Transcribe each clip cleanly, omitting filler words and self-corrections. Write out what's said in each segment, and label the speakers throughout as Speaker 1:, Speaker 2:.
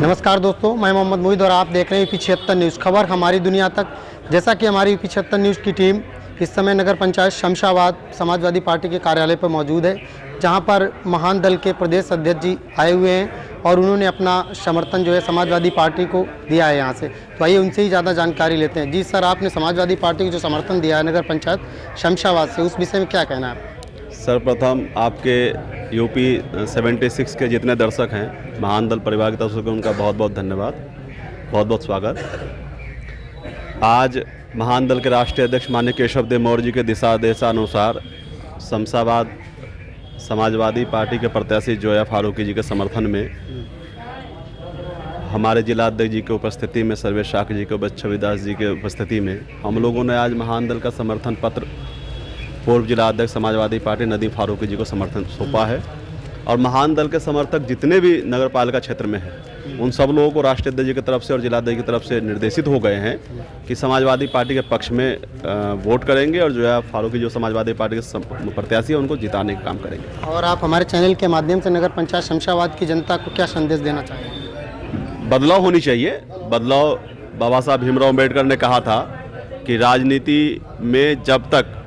Speaker 1: नमस्कार दोस्तों, मैं मोहम्मद मुहिद और आप देख रहे हैं यूपी 76 न्यूज़। खबर हमारी दुनिया तक। जैसा कि हमारी यूपी 76 न्यूज़ की टीम इस समय नगर पंचायत शमशाबाद समाजवादी पार्टी के कार्यालय पर मौजूद है, जहां पर महान दल के प्रदेश अध्यक्ष जी आए हुए हैं और उन्होंने अपना समर्थन जो है समाजवादी पार्टी को दिया है यहाँ से। तो आइए उनसे ही ज़्यादा जानकारी लेते हैं। जी सर, आपने समाजवादी पार्टी को जो समर्थन दिया है नगर पंचायत शमशाबाद से, उस विषय में क्या कहना है?
Speaker 2: सर्वप्रथम आपके यूपी 76 के जितने दर्शक हैं महान दल परिवार की तरफ से उनका बहुत बहुत धन्यवाद, बहुत बहुत स्वागत। आज महान दल के राष्ट्रीय अध्यक्ष माननीय केशव देव मौर्य जी के दिशा देशानुसार शमशाबाद समाजवादी पार्टी के प्रत्याशी जोया फारूकी जी के समर्थन में हमारे जिला अध्यक्ष जी की उपस्थिति में, सर्वेश शाह जी के छविदास जी के उपस्थिति में हम लोगों ने आज महान दल का समर्थन पत्र पूर्व जिला अध्यक्ष समाजवादी पार्टी नदीम फारूकी जी को समर्थन सौंपा है। और महान दल के समर्थक जितने भी नगर पालिका क्षेत्र में हैं उन सब लोगों को राष्ट्रीय अध्यक्ष जी की तरफ से और जिला अध्यक्ष की तरफ से निर्देशित हो गए हैं कि समाजवादी पार्टी के पक्ष में वोट करेंगे और जो है फारूकी जो समाजवादी पार्टी के प्रत्याशी है उनको जिताने का काम करेंगे।
Speaker 1: और आप हमारे चैनल के माध्यम से नगर पंचायत शमशाबाद की जनता को क्या संदेश देना चाहेंगे?
Speaker 2: बदलाव होनी चाहिए। बदलाव बाबा साहब भीमराव अम्बेडकर ने कहा था कि राजनीति में जब तक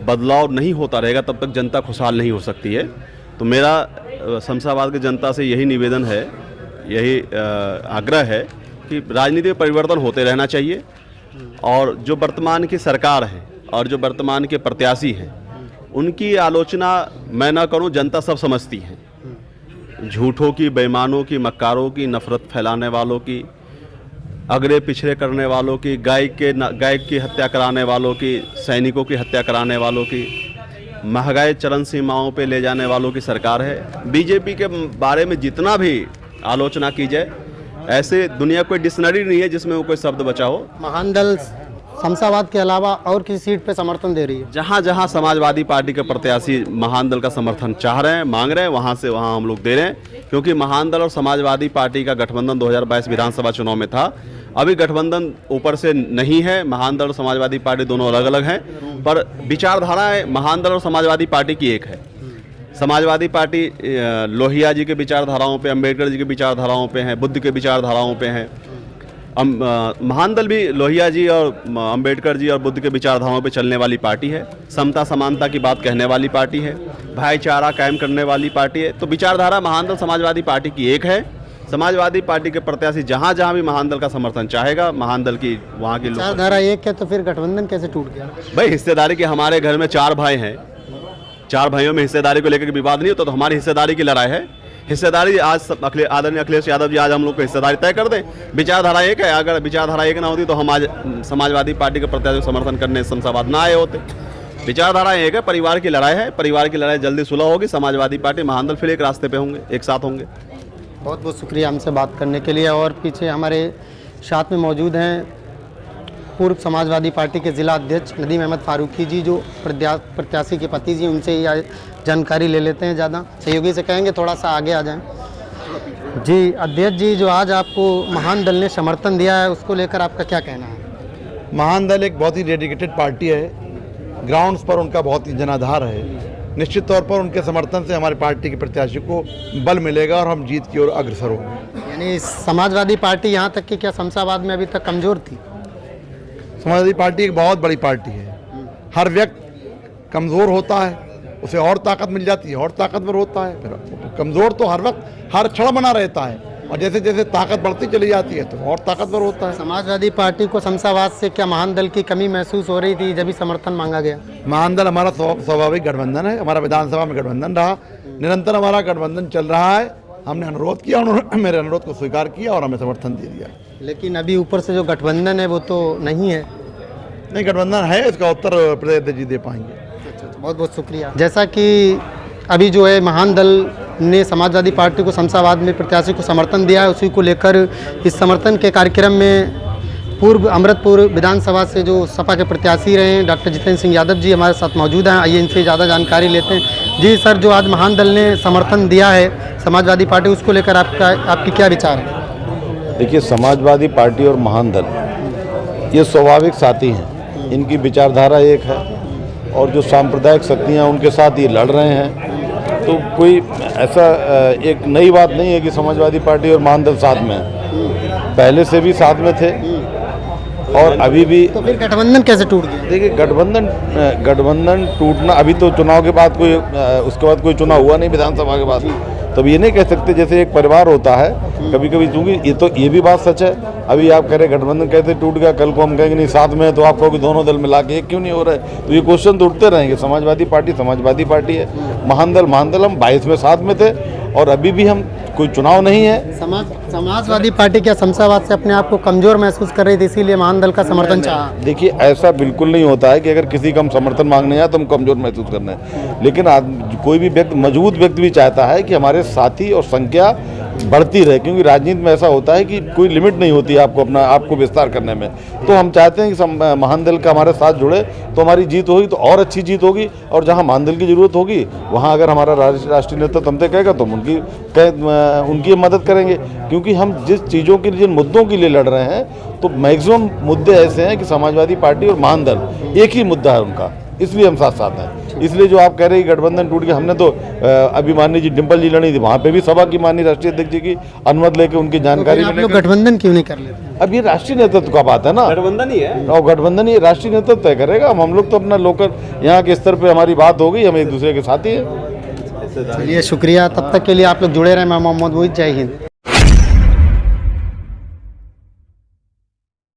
Speaker 2: बदलाव नहीं होता रहेगा तब तक जनता खुशहाल नहीं हो सकती है। तो मेरा शमशाबाद की जनता से यही निवेदन है, यही आग्रह है कि राजनीति में परिवर्तन होते रहना चाहिए और जो वर्तमान की सरकार है और जो वर्तमान के प्रत्याशी हैं उनकी आलोचना मैं ना करूं, जनता सब समझती है। झूठों की, बेईमानों की, मक्कारों की, नफरत फैलाने वालों की, अगड़े पिछड़े करने वालों की, गायक की हत्या कराने वालों की, सैनिकों की हत्या कराने वालों की, महंगाई चरम सीमाओं पे ले जाने वालों की सरकार है। बीजेपी के बारे में जितना भी आलोचना की जाए, ऐसे दुनिया कोई डिक्शनरी नहीं है जिसमें वो कोई शब्द बचा हो।
Speaker 1: महान दल शमशाबाद के अलावा और किसी सीट पे समर्थन दे रही है?
Speaker 2: जहाँ जहाँ समाजवादी पार्टी के प्रत्याशी महान दल का समर्थन चाह रहे हैं, मांग रहे हैं, वहाँ से वहाँ हम लोग दे रहे हैं। क्योंकि महान दल और समाजवादी पार्टी का गठबंधन 2022 विधानसभा चुनाव में था। अभी गठबंधन ऊपर से नहीं है, महान दल और समाजवादी पार्टी दोनों अलग अलग हैं, पर विचारधाराएं महान दल और समाजवादी पार्टी की एक है। समाजवादी पार्टी लोहिया जी के विचारधाराओं पे, अम्बेडकर जी के विचारधाराओं पे हैं, बुद्ध के विचारधाराओं पे हैं। महान दल भी लोहिया जी और अम्बेडकर जी और बुद्ध के विचारधाराओं पे चलने वाली पार्टी है। समता समानता की बात कहने वाली पार्टी है, भाईचारा कायम करने वाली पार्टी है। तो विचारधारा महान दल समाजवादी पार्टी की एक है। समाजवादी पार्टी के प्रत्याशी जहाँ जहाँ भी महान दल का समर्थन चाहेगा, महान दल की वहाँ की
Speaker 1: विचारधारा एक है, तो फिर गठबंधन कैसे टूट गया?
Speaker 2: भाई हिस्सेदारी के हमारे घर में 4 भाई हैं, 4 भाइयों में हिस्सेदारी को लेकर विवाद नहीं होता, तो हमारी हिस्सेदारी की लड़ाई है। हिस्सेदारी आज आदरणीय अखिलेश यादव जी आज हम लोग को हिस्सेदारी तय कर दें। विचारधारा एक है, अगर विचारधारा एक ना होती तो हम आज समाजवादी पार्टी के प्रत्याशी को समर्थन करने शमशाबाद ना आए होते। विचारधारा एक है, परिवार की लड़ाई है। परिवार की लड़ाई जल्दी सुलह होगी, समाजवादी पार्टी महान दल फिर एक रास्ते पे होंगे, एक साथ होंगे।
Speaker 1: बहुत बहुत शुक्रिया हमसे बात करने के लिए। और पीछे हमारे साथ में मौजूद हैं पूर्व समाजवादी पार्टी के जिला अध्यक्ष नदीम अहमद फारूकी जी, जो प्रत्याशी के पति जी, उनसे ही जानकारी ले लेते हैं। ज़्यादा सहयोगी से कहेंगे थोड़ा सा आगे आ जाएं। जी अध्यक्ष जी, जो आज आपको महान दल ने समर्थन दिया है उसको लेकर आपका क्या कहना है?
Speaker 3: महान दल एक बहुत ही डेडिकेटेड पार्टी है, ग्राउंड्स पर उनका बहुत ही जनाधार है। निश्चित तौर पर उनके समर्थन से हमारी पार्टी के प्रत्याशी को बल मिलेगा और हम जीत की ओर अग्रसर होंगे।
Speaker 1: यानी समाजवादी पार्टी यहाँ तक कि क्या शमशाबाद में अभी तक कमज़ोर थी?
Speaker 3: समाजवादी पार्टी एक बहुत बड़ी पार्टी है। हर व्यक्ति कमज़ोर होता है, उसे और ताकत मिल जाती है, और ताकतवर होता है। फिर कमज़ोर तो हर वक्त हर क्षण बना रहता है, और जैसे जैसे ताकत बढ़ती चली जाती है तो और ताकतवर होता है।
Speaker 1: समाजवादी पार्टी को शमशाबाद से क्या महान दल की कमी महसूस हो रही थी जब भी समर्थन मांगा गया?
Speaker 3: महान दल हमारा स्वाभाविक गठबंधन है, हमारा विधानसभा में गठबंधन रहा, निरंतर हमारा गठबंधन चल रहा है। हमने अनुरोध किया, उन्होंने मेरे अनुरोध को स्वीकार किया और हमें समर्थन दे दिया।
Speaker 1: लेकिन अभी ऊपर से जो गठबंधन है वो तो नहीं है।
Speaker 3: नहीं, गठबंधन है, इसका उत्तर प्रदेश जी दे पाएंगे।
Speaker 1: बहुत बहुत शुक्रिया। जैसा कि अभी जो है महान दल ने समाजवादी पार्टी को शमशाबाद में प्रत्याशी को समर्थन दिया है, उसी को लेकर इस समर्थन के कार्यक्रम में पूर्व अमृतपुर विधानसभा से जो सपा के प्रत्याशी रहे हैं डॉक्टर जितेंद्र सिंह यादव जी हमारे साथ मौजूद हैं। आइए इनसे ज़्यादा जानकारी लेते हैं। जी सर, जो आज महान दल ने समर्थन दिया है समाजवादी पार्टी, उसको लेकर आपकी क्या विचार है?
Speaker 4: देखिए, समाजवादी पार्टी और महान दल ये स्वाभाविक साथी हैं, इनकी विचारधारा एक है और जो सांप्रदायिक शक्तियाँ उनके साथ ये लड़ रहे हैं। तो कोई ऐसा एक नई बात नहीं है कि समाजवादी पार्टी और महान दल साथ में है। पहले से भी साथ में थे और अभी भी।
Speaker 1: तो फिर गठबंधन कैसे टूट गया?
Speaker 4: देखिए गठबंधन टूटना, अभी तो चुनाव के बाद कोई उसके बाद कोई चुनाव हुआ नहीं विधानसभा के बाद, तब ये नहीं कह सकते। जैसे एक परिवार होता है कभी कभी, क्योंकि ये भी बात सच है। अभी आप कह रहे गठबंधन कैसे टूट गया, कल को हम कहेंगे नहीं साथ में है, तो आप कहोगे दोनों दल मिला के एक क्यों नहीं हो रहा है। तो ये क्वेश्चन तो उठते रहेंगे। समाजवादी पार्टी है, महानदल हम 22 में साथ में थे और अभी भी हम, कोई चुनाव नहीं है।
Speaker 1: समाजवादी पार्टी क्या शमशाबाद से अपने आप को कमजोर महसूस कर रही थी, इसीलिए महानदल का समर्थन चाहा?
Speaker 4: देखिए ऐसा बिल्कुल नहीं होता है कि अगर किसी का हम समर्थन मांगने आए तो हम कमजोर महसूस करना है। लेकिन कोई भी व्यक्ति, मजबूत व्यक्ति भी चाहता है कि हमारे साथी और संख्या बढ़ती रहे, क्योंकि राजनीति में ऐसा होता है कि कोई लिमिट नहीं होती आपको अपना आपको विस्तार करने में। तो हम चाहते हैं कि महानदल का हमारे साथ जुड़े तो हमारी जीत होगी, तो और अच्छी जीत होगी। और जहां महानदल की जरूरत होगी वहां अगर हमारा राष्ट्रीय नेतृत्व हमसे कहेगा तो हम उनकी मदद करेंगे, क्योंकि हम जिस चीज़ों के लिए, जिन मुद्दों के लिए लड़ रहे हैं, तो मैक्सिमम मुद्दे ऐसे हैं कि समाजवादी पार्टी और महानदल एक ही मुद्दा है उनका, इसलिए हम साथ साथ हैं। इसलिए जो आप कह रहे हैं गठबंधन टूट गया, हमने तो अभी माननीय जी डिम्पल जी लड़ी थी, वहाँ पे भी सभा की माननीय राष्ट्रीय अध्यक्ष जी की अनुमति लेके उनकी जानकारी
Speaker 1: आप लोग गठबंधन क्यों नहीं कर लेते?
Speaker 4: अब ये राष्ट्रीय नेतृत्व का बात है ना,
Speaker 2: गठबंधन ही है
Speaker 4: और गठबंधन ही राष्ट्रीय नेतृत्व तय करेगा। हम लोग तो अपना लोकल यहाँ के स्तर पे हमारी बात हो गई, हम एक दूसरे के साथी हैं।
Speaker 1: चलिए शुक्रिया, तब तक के लिए आप लोग जुड़े रहे। मैं मोहम्मद वहीद, जय हिंद।